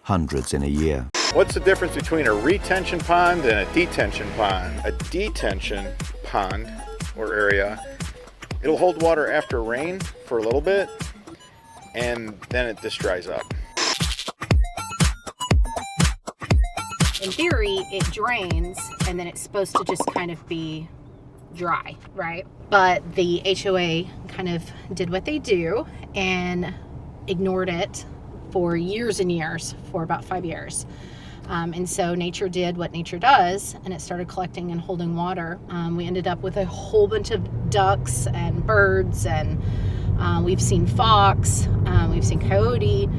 hundreds in a year. What's the difference between a retention pond and a detention pond? A detention pond or area, it'll hold water after rain for a little bit and then it just dries up. In theory, it drains and then it's supposed to just kind of be dry, right? But the HOA kind of did what they do and ignored it for years and years, for about 5 years. And so nature did what nature does, and it started collecting and holding water. We ended up with a whole bunch of ducks and birds, and we've seen fox, we've seen coyote,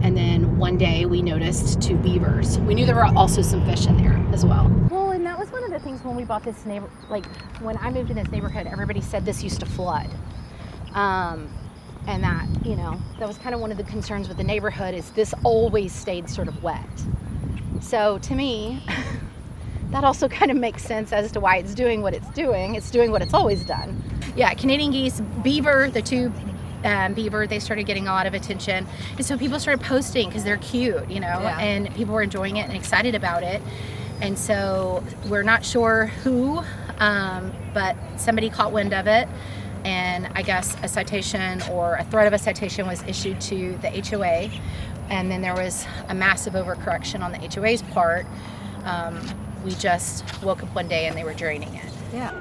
and then one day we noticed 2 beavers. We knew there were also some fish in there as well. Well, and that was one of the things when we bought this like when I moved in this neighborhood, everybody said this used to flood. And that, you know, that was kind of one of the concerns with the neighborhood, is this always stayed sort of wet. So to me, that also kind of makes sense as to why it's doing what it's doing. It's doing what it's always done. Yeah, Canadian geese, beaver, the 2 beaver, they started getting a lot of attention. And so people started posting because they're cute, you know, and people were enjoying it and excited about it. And so we're not sure who, but somebody caught wind of it. And I guess a citation or a threat of a citation was issued to the HOA. And then there was a massive overcorrection on the HOA's part. We just woke up one day and they were draining it. Yeah.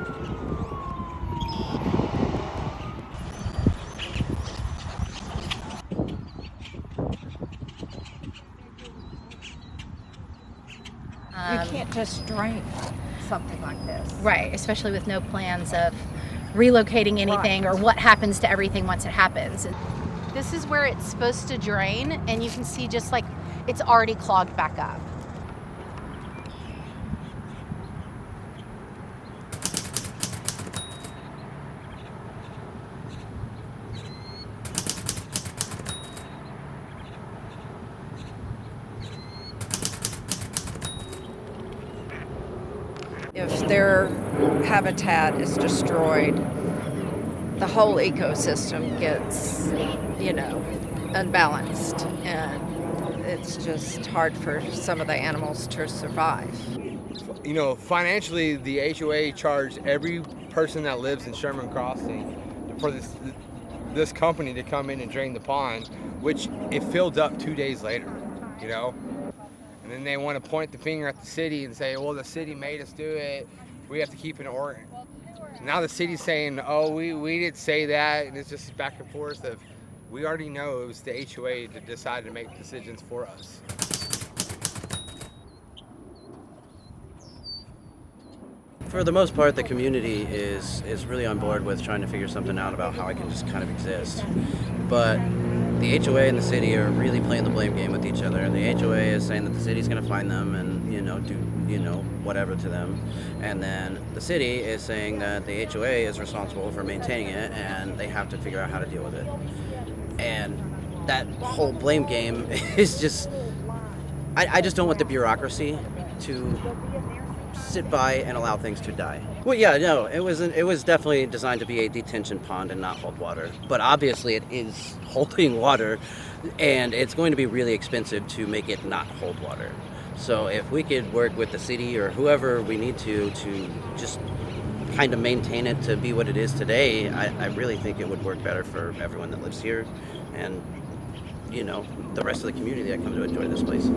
You can't just drain something like this. Right, especially with no plans of relocating anything or what happens to everything once it happens. This is where it's supposed to drain, and you can see just like it's already clogged back up. If their habitat is destroyed, the whole ecosystem gets, you know, unbalanced, and it's just hard for some of the animals to survive. You know, financially, the HOA charged every person that lives in Sherman Crossing for this company to come in and drain the pond, which it filled up 2 days later, you know? And then they want to point the finger at the city and say, well, the city made us do it. We have to keep it in order. Now the city's saying, oh, we didn't say that. And it's just back and forth of, we already know it was the HOA that decided to make decisions for us. For the most part, the community is really on board with trying to figure something out about how I can just kind of exist. But the HOA and the city are really playing the blame game with each other. And the HOA is saying that the city's going to find them and, you know, do, you know, whatever to them. And then the city is saying that the HOA is responsible for maintaining it and they have to figure out how to deal with it. And that whole blame game is just, I just don't want the bureaucracy to sit by and allow things to die. Well, yeah, no, it was definitely designed to be a detention pond and not hold water. But obviously it is holding water, and it's going to be really expensive to make it not hold water. So if we could work with the city or whoever we need to just kind of maintain it to be what it is today, I really think it would work better for everyone that lives here and, you know, the rest of the community that come to enjoy this place.